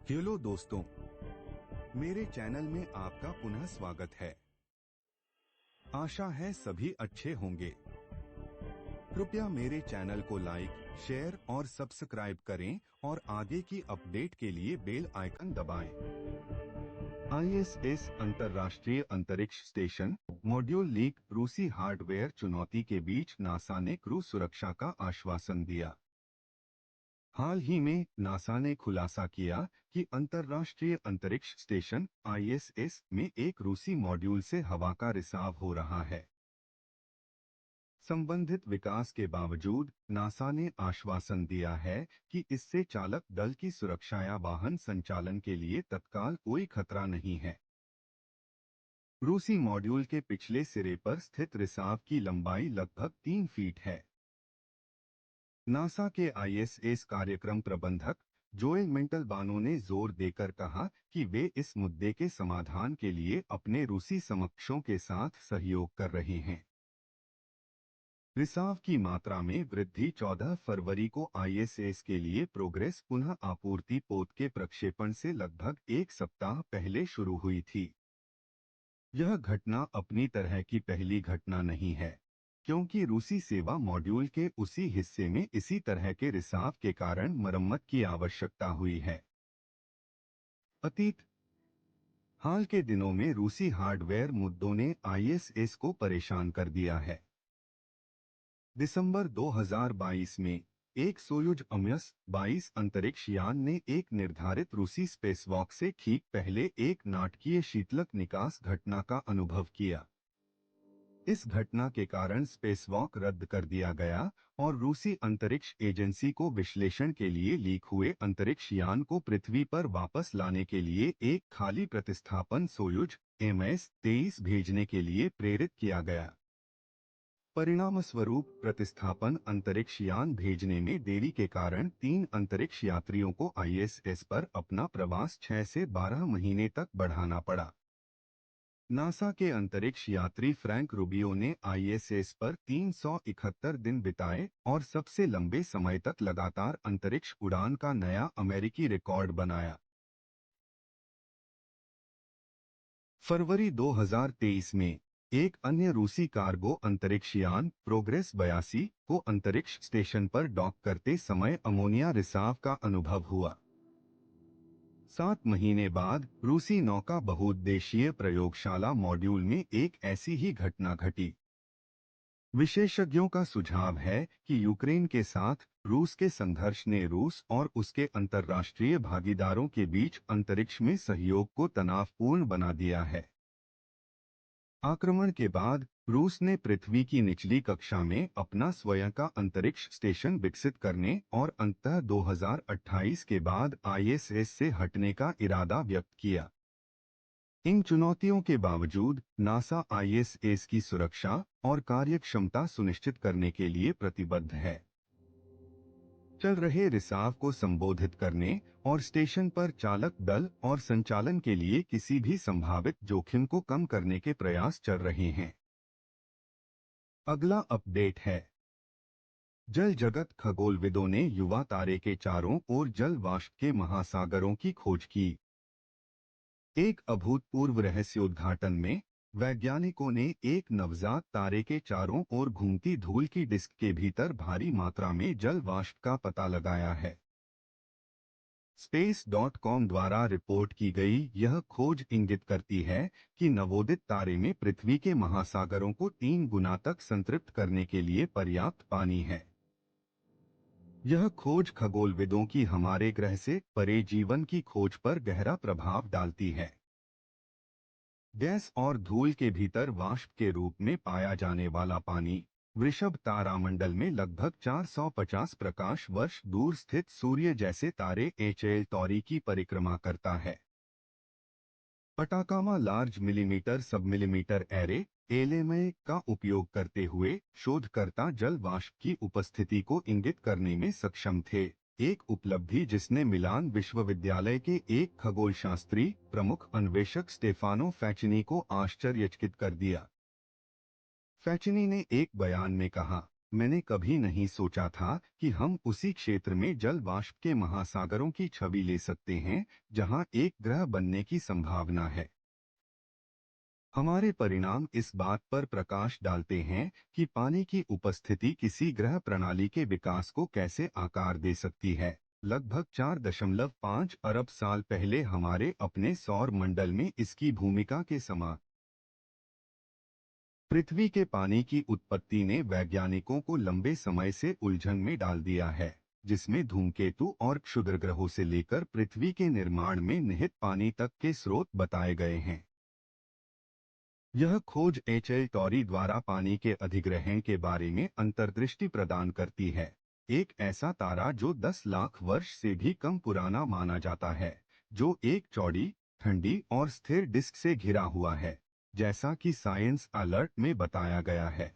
Hello दोस्तों, मेरे channel में आपका पुनः स्वागत है। आशा है सभी अच्छे होंगे। कृपया मेरे चैनल को लाइक, शेयर और सब्सक्राइब करें और आगे की अपडेट के लिए बेल आइकन दबाएं। आईएसएस अंतर्राष्ट्रीय अंतरिक्ष स्टेशन मॉड्यूल लीक। रूसी हार्डवेयर चुनौती के बीच नासा ने क्रू सुरक्षा का आश्वासन दिया। हाल ही में नासा ने खुलासा किया कि अंतर्राष्ट्रीय अंतरिक्ष स्टेशन आईएसएस में एक रूसी मॉड्यूल से हवा का रिसाव हो रहा है। संबंधित विकास के बावजूद नासा ने आश्वासन दिया है कि इससे चालक दल की सुरक्षा या वाहन संचालन के लिए तत्काल कोई खतरा नहीं है। रूसी मॉड्यूल के पिछले सिरे पर स्थित रिसाव की लंबाई लगभग 3 फीट है। नासा के आईएसएस कार्यक्रम प्रबंधक जोएल मेंटलबानो ने जोर देकर कहा कि वे इस मुद्दे के समाधान के लिए अपने रूसी समकक्षों के साथ सहयोग कर रहे हैं। रिसाव की मात्रा में वृद्धि 14 फरवरी को आईएसएस के लिए प्रोग्रेस पुनः आपूर्ति पोत के प्रक्षेपण से लगभग एक सप्ताह पहले शुरू हुई थी। यह घटना अपनी तरह की पहली घटना नहीं है, क्योंकि रूसी सेवा मॉड्यूल के उसी हिस्से में इसी तरह के रिसाव के कारण मरम्मत की आवश्यकता हुई है। अतीत हाल के दिनों में रूसी हार्डवेयर मुद्दों ने आईएसएस को परेशान कर दिया है। दिसंबर 2022 में एक सोयुज अम्यस 22 अंतरिक्ष यान ने एक निर्धारित रूसी स्पेसवॉक से ठीक पहले एक नाटकीय शीतलक निकास घटना का अनुभव किया। इस घटना के कारण स्पेसवॉक रद्द कर दिया गया और रूसी अंतरिक्ष एजेंसी को विश्लेषण के लिए लीक हुए अंतरिक्ष यान को पृथ्वी पर वापस लाने के लिए एक खाली प्रतिस्थापन सोयुज MS-23 भेजने के लिए प्रेरित किया गया। परिणामस्वरूप प्रतिस्थापन अंतरिक्ष यान भेजने में देरी के कारण 3 अंतरिक्ष यात्रियों को आईएसएस पर अपना प्रवास 6 से 12 महीने तक बढ़ाना पड़ा। नासा के अंतरिक्ष यात्री फ्रैंक रूबियो ने आईएसएस पर 371 दिन बिताए और सबसे लंबे समय तक लगातार अंतरिक्ष उड़ान का नया अमेरिकी रिकॉर्ड बनाया। फरवरी 2023 में एक अन्य रूसी कार्गो अंतरिक्ष यान प्रोग्रेस 82 को अंतरिक्ष स्टेशन पर डॉक करते समय अमोनिया रिसाव का अनुभव हुआ। 7 महीने बाद रूसी नौका बहुउद्देशीय प्रयोगशाला मॉड्यूल में एक ऐसी ही घटना घटी। विशेषज्ञों का सुझाव है कि यूक्रेन के साथ रूस के संघर्ष ने रूस और उसके अंतर्राष्ट्रीय भागीदारों के बीच अंतरिक्ष में सहयोग को तनावपूर्ण बना दिया है। आक्रमण के बाद रूस ने पृथ्वी की निचली कक्षा में अपना स्वयं का अंतरिक्ष स्टेशन विकसित करने और अंततः 2028 के बाद आईएसएस से हटने का इरादा व्यक्त किया। इन चुनौतियों के बावजूद नासा आईएसएस की सुरक्षा और कार्यक्षमता सुनिश्चित करने के लिए प्रतिबद्ध है। चल रहे रिसाव को संबोधित करने और स्टेशन पर चालक दल और संचालन के लिए किसी भी संभावित जोखिम को कम करने के प्रयास चल रहे हैं। अगला अपडेट है, जल जगत खगोलविदों ने युवा तारे के चारों ओर जल वाष्प के महासागरों की खोज की। एक अभूतपूर्व रहस्योद्घाटन में वैज्ञानिकों ने एक नवजात तारे के चारों ओर घूमती धूल की डिस्क के भीतर भारी मात्रा में जल वाष्प का पता लगाया है। Space.com द्वारा रिपोर्ट की गई यह खोज इंगित करती है कि नवोदित तारे में पृथ्वी के महासागरों को 3 गुना तक संतृप्त करने के लिए पर्याप्त पानी है। यह खोज खगोलविदों की हमारे ग्रह से परे जीवन की खोज पर गहरा प्रभाव डालती है। गैस और धूल के भीतर वाष्प के रूप में पाया जाने वाला पानी वृषभ तारामंडल में लगभग 450 प्रकाश वर्ष दूर स्थित सूर्य जैसे तारे एचएल टॉरी की परिक्रमा करता है। अटाकामा लार्ज मिलीमीटर सब मिलीमीटर एरे एलएमए का उपयोग करते हुए शोधकर्ता जल वाष्प की उपस्थिति को इंगित करने में सक्षम थे, एक उपलब्धि जिसने मिलान विश्वविद्यालय के एक खगोलशास्त्री प्रमुख अन्वेषक स्टेफानो फैचिनी को आश्चर्यचकित कर दिया। फैचिनी ने एक बयान में कहा, मैंने कभी नहीं सोचा था कि हम उसी क्षेत्र में जल वाष्प के महासागरों की छवि ले सकते हैं जहां एक ग्रह बनने की संभावना है। हमारे परिणाम इस बात पर प्रकाश डालते हैं कि पानी की उपस्थिति किसी ग्रह प्रणाली के विकास को कैसे आकार दे सकती है। लगभग 4.5 अरब साल पहले हमारे अपने सौर मंडल में इसकी भूमिका के समान पृथ्वी के पानी की उत्पत्ति ने वैज्ञानिकों को लंबे समय से उलझन में डाल दिया है, जिसमें धूमकेतु और क्षुद्रग्रहों से लेकर पृथ्वी के निर्माण में निहित पानी तक के स्रोत बताए गए हैं। यह खोज एच.एल. टॉरी द्वारा पानी के अधिग्रहण के बारे में अंतर्दृष्टि प्रदान करती है। एक ऐसा तारा जो 10 लाख वर्ष से भी कम पुराना माना जाता है, जो एक चौड़ी, ठंडी और स्थिर डिस्क से घिरा हुआ है, जैसा कि साइंस अलर्ट में बताया गया है।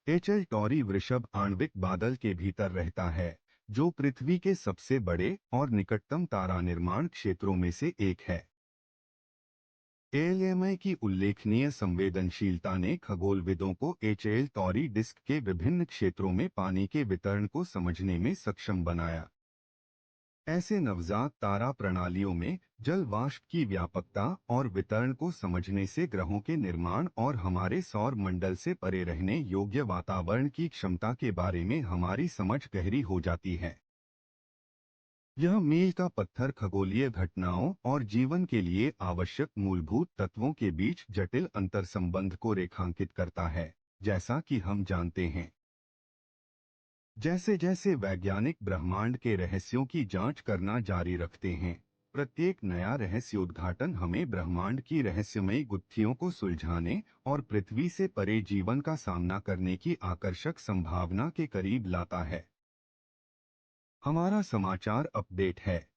एच.एल. टॉरी वृषभ आणविक बादल के भीतर रहता है, जो पृथ्वी के सबसे बड़े और निकटतम तारा निर्माण क्षेत्रों में से एक है। एएलएमआई की उल्लेखनीय संवेदनशीलता ने खगोलविदों को एच.एल. टॉरी डिस्क के विभिन्न क्षेत्रों में पानी के वितरण को समझने में सक्षम बनाया। ऐसे नवजात तारा प्रणालियों में जल वाष्प की व्यापकता और वितरण को समझने से ग्रहों के निर्माण और हमारे सौर मंडल से परे रहने योग्य वातावरण की क्षमता के बारे में हमारी समझ गहरी हो जाती है। यह मील का पत्थर खगोलीय घटनाओं और जीवन के लिए आवश्यक मूलभूत तत्वों के बीच जटिल अंतर्संबंध को रेखांकित करता है, जैसा कि हम जानते हैं। जैसे जैसे वैज्ञानिक ब्रह्मांड के रहस्यों की जांच करना जारी रखते हैं, प्रत्येक नया रहस्योद्घाटन हमें ब्रह्मांड की रहस्यमयी गुत्थियों को सुलझाने और पृथ्वी से परे जीवन का सामना करने की आकर्षक संभावना के करीब लाता है। हमारा समाचार अपडेट है।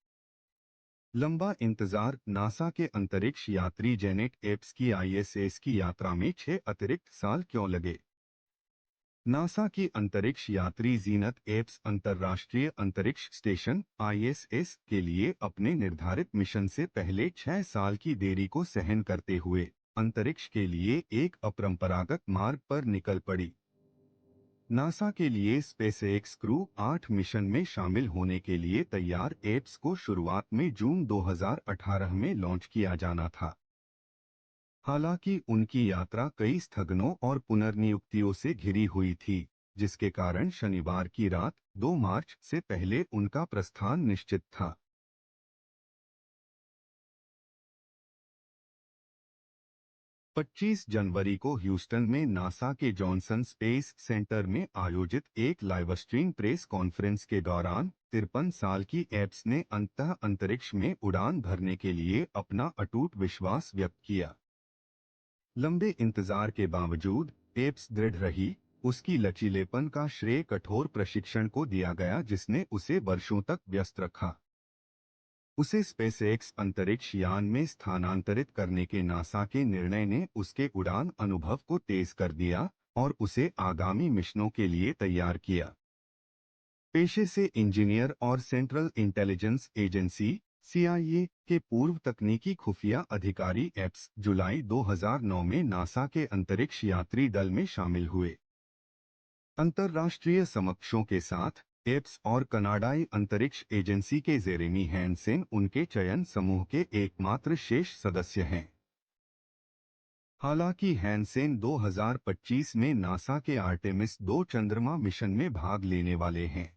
लंबा इंतजार। नासा के अंतरिक्ष यात्री जेनेट एप्स की आईएसएस की यात्रा में 6 अतिरिक्त साल क्यों लगे? नासा की अंतरिक्ष यात्री जीनत एप्स अंतर्राष्ट्रीय अंतरिक्ष स्टेशन आईएसएस के लिए अपने निर्धारित मिशन से पहले 6 साल की देरी को सहन करते हुए अंतरिक्ष के लिए एक अपरंपरागत मार्ग पर निकल पड़ी। नासा के लिए स्पेसएक्स क्रू 8 मिशन में शामिल होने के लिए तैयार। एप्स को शुरुआत में जून 2018 में लॉन्च किया जाना था। हालांकि उनकी यात्रा कई स्थगनों और पुनर्नियुक्तियों से घिरी हुई थी, जिसके कारण शनिवार की रात 2 मार्च से पहले उनका प्रस्थान निश्चित था। 25 जनवरी को ह्यूस्टन में नासा के जॉनसन स्पेस सेंटर में आयोजित एक लाइव स्ट्रीम प्रेस कॉन्फ्रेंस के दौरान 53 साल की एप्स ने अंततः अंतरिक्ष में उड़ान भरने के लिए अपना अटूट विश्वास व्यक्त किया। लंबे इंतजार के बावजूद एप्स दृढ़ रही। उसकी लचीलेपन का श्रेय कठोर प्रशिक्षण को दिया गया, जिसने उसे वर्षों तक व्यस्त रखा। उसे स्पेसएक्स अंतरिक्ष यान में स्थानांतरित करने के नासा के निर्णय ने उसके उड़ान अनुभव को तेज कर दिया और उसे आगामी मिशनों के लिए तैयार किया। पेशे से इंजीनियर और सेंट्रल इंटेलिजेंस एजेंसी सीआईए के पूर्व तकनीकी खुफिया अधिकारी एप्स जुलाई 2009 में नासा के अंतरिक्ष यात्री दल में शामिल हुए। अंतर्राष्ट्रीय समकक्षों के साथ एप्स और कनाडाई अंतरिक्ष एजेंसी के जेरेमी हैंसेन उनके चयन समूह के एकमात्र शेष सदस्य हैं। हालांकि हैंसेन 2025 में नासा के आर्टेमिस 2 चंद्रमा मिशन में भाग लेने वाले हैं।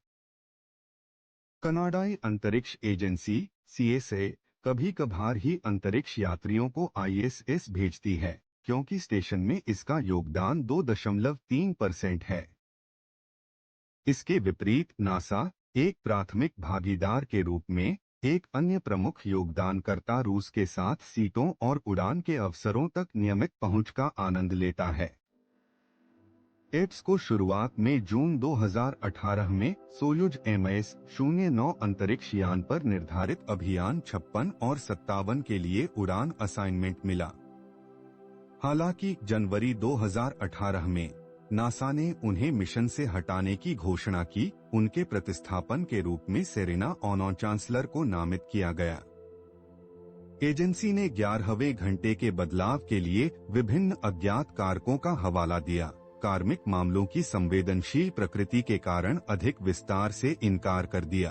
कनाडाई अंतरिक्ष एजेंसी सीएसए कभी कभार ही अंतरिक्ष यात्रियों को आईएसएस भेजती है, क्योंकि स्टेशन में इसका योगदान 2.3% है। इसके विपरीत नासा एक प्राथमिक भागीदार के रूप में एक अन्य प्रमुख योगदानकर्ता रूस के साथ सीटों और उड़ान के अवसरों तक नियमित पहुंच का आनंद लेता है। एप्स को शुरुआत में जून 2018 में सोयुज MS-09 अंतरिक्ष यान पर निर्धारित अभियान 56 और 57 के लिए उड़ान असाइनमेंट मिला। हालांकि जनवरी 2018 में नासा ने उन्हें मिशन से हटाने की घोषणा की। उनके प्रतिस्थापन के रूप में सेरेना ऑनो चांसलर को नामित किया गया। एजेंसी ने 11वें घंटे के बदलाव के लिए विभिन्न अज्ञात कारकों का हवाला दिया। कार्मिक मामलों की संवेदनशील प्रकृति के कारण अधिक विस्तार से इनकार कर दिया।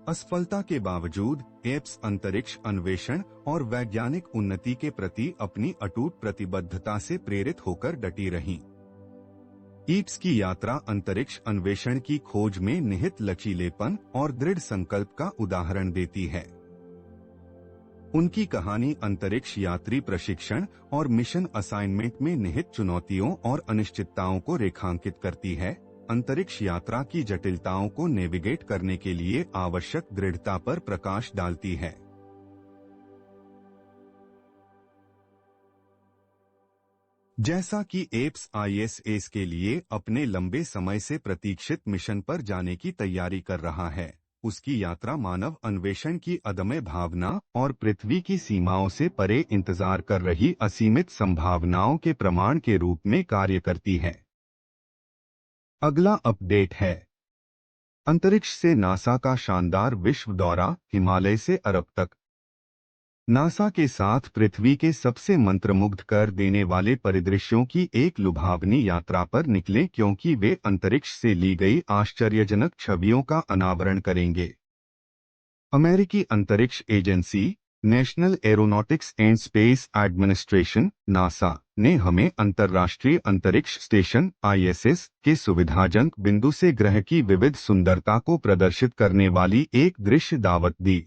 असफलता के बावजूद एप्स अंतरिक्ष अन्वेषण और वैज्ञानिक उन्नति के प्रति अपनी अटूट प्रतिबद्धता से प्रेरित होकर डटी रहीं। एप्स की यात्रा अंतरिक्ष अन्वेषण की खोज में निहित लचीलेपन और दृढ़ संकल्प का उदाहरण देती है। उनकी कहानी अंतरिक्ष यात्री प्रशिक्षण और मिशन असाइनमेंट में निहित चुनौतियों और अनिश्चितताओं को रेखांकित करती है, अंतरिक्ष यात्रा की जटिलताओं को नेविगेट करने के लिए आवश्यक दृढ़ता पर प्रकाश डालती है। जैसा कि एप्स ISS के लिए अपने लंबे समय से प्रतीक्षित मिशन पर जाने की तैयारी कर रहा है, उसकी यात्रा मानव अन्वेषण की अदम्य भावना और पृथ्वी की सीमाओं से परे इंतजार कर रही असीमित संभावनाओं के प्रमाण के रूप में कार्य करती है। अगला अपडेट है अंतरिक्ष से नासा का शानदार विश्व दौरा, हिमालय से अरब तक। नासा के साथ पृथ्वी के सबसे मंत्रमुग्ध कर देने वाले परिदृश्यों की एक लुभावनी यात्रा पर निकले, क्योंकि वे अंतरिक्ष से ली गई आश्चर्यजनक छवियों का अनावरण करेंगे। अमेरिकी अंतरिक्ष agency national aeronautics and space administration NASA ने हमें अंतर्राष्ट्रीय अंतरिक्ष स्टेशन ISS के सुविधाजनक बिंदु से ग्रह की विविध सुंदरता को प्रदर्शित करने वाली एक दृश्य दावत दी।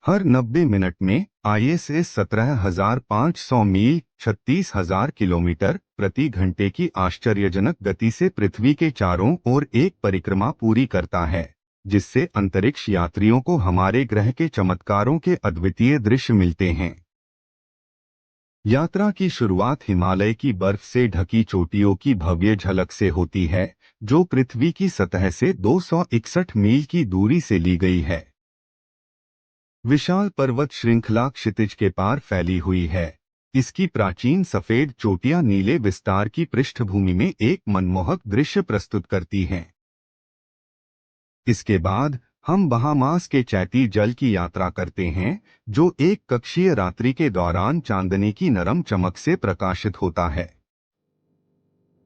हर 90 मिनट में ISS 17,500 मील 36,000 किलोमीटर प्रति घंटे की आश्चर्यजनक गति से पृथ्वी के चारों ओर एक परिक्रमा पूरी करता है, जिससे अंतरिक्ष यात्रियों को हमारे ग्रह के चमत्कारों के अद्वितीय दृश्य मिलते हैं। यात्रा की शुरुआत हिमालय की बर्फ से ढकी चोटियों की भव्य झलक से होती है, जो पृथ्वी की सतह से 261 मील की दूरी से ली गई है। विशाल पर्वत श्रृंखला क्षितिज के पार फैली हुई है। इसकी प्राचीन सफेद चोटियां नीले विस्तार की पृष्ठभूमि में एक मनमोहक दृश्य प्रस्तुत करती हैं। इसके बाद हम बहामास के चैती जल की यात्रा करते हैं, जो एक कक्षीय रात्रि के दौरान चांदनी की नरम चमक से प्रकाशित होता है।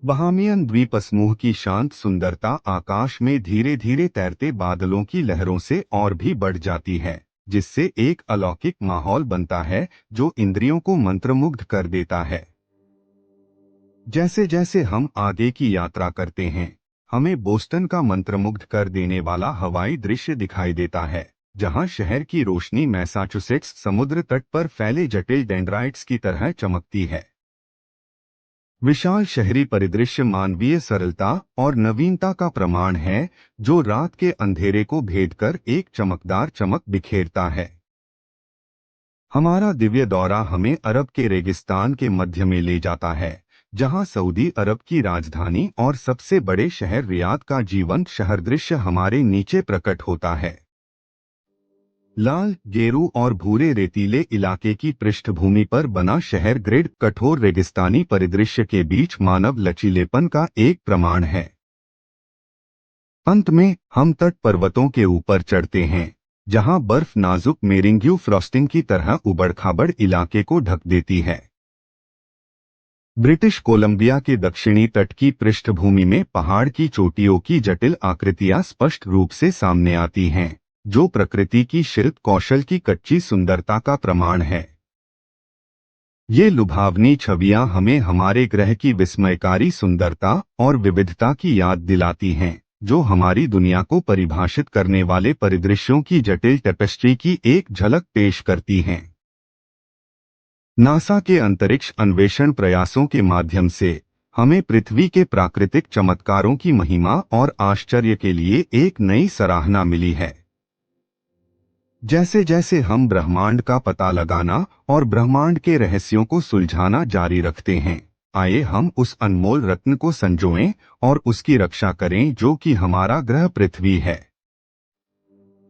बहामियन द्वीप समूह की शांत सुंदरता आकाश में धीरे धीरे तैरते बादलों की लहरों से और भी बढ़ जाती है, जिससे एक अलौकिक माहौल बनता है जो इंद्रियों को मंत्रमुग्ध कर देता है। जैसे जैसे हम आगे की यात्रा करते हैं, हमें बोस्टन का मंत्रमुग्ध कर देने वाला हवाई दृश्य दिखाई देता है, जहां शहर की रोशनी मैसाचुसेट्स समुद्र तट पर फैले जटिल डेंड्राइट्स की तरह चमकती है। विशाल शहरी परिदृश्य मानवीय सरलता और नवीनता का प्रमाण है, जो रात के अंधेरे को भेदकर एक चमकदार चमक बिखेरता है। हमारा दिव्य दौरा हमें अरब के रेगिस्तान के मध्य में ले जाता है, जहां सऊदी अरब की राजधानी और सबसे बड़े शहर रियाद का जीवंत शहर दृश्य हमारे नीचे प्रकट होता है। लाल, गेरू और भूरे रेतीले इलाके की पृष्ठभूमि पर बना शहर ग्रिड कठोर रेगिस्तानी परिदृश्य के बीच मानव लचीलेपन का एक प्रमाण है। अंत में हम तट पर्वतों के ऊपर चढ़ते हैं, जहां बर्फ नाजुक मेरिंग्यू फ्रॉस्टिंग की तरह उबड़-खाबड़ इलाके को ढक देती है। ब्रिटिश कोलंबिया के दक्षिणी तट की पृष्ठभूमि में पहाड़ की चोटियों की जटिल आकृतियां स्पष्ट रूप से सामने आती हैं, जो प्रकृति की शिल्प कौशल की कच्ची सुंदरता का प्रमाण है। ये लुभावनी छवियां हमें हमारे ग्रह की विस्मयकारी सुंदरता और विविधता की याद दिलाती हैं, जो हमारी दुनिया को परिभाषित करने वाले परिदृश्यों की जटिल टेपेस्ट्री की एक झलक पेश करती हैं। नासा के अंतरिक्ष अन्वेषण प्रयासों के माध्यम से हमें पृथ्वी के प्राकृतिक चमत्कारों की महिमा और आश्चर्य के लिए एक नई सराहना मिली है। जैसे जैसे हम ब्रह्मांड का पता लगाना और ब्रह्मांड के रहस्यों को सुलझाना जारी रखते हैं, आइए हम उस अनमोल रत्न को संजोएं और उसकी रक्षा करें जो कि हमारा ग्रह पृथ्वी है।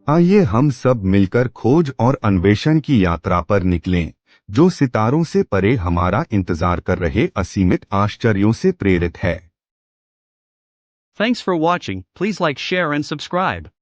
आइए हम सब मिलकर खोज और अन्वेषण की यात्रा पर निकलें, जो सितारों से परे हमारा इंतजार कर रहे असीमित आश्चर्यों से प्रेरित है। Thanks for watching. Please like, share and subscribe.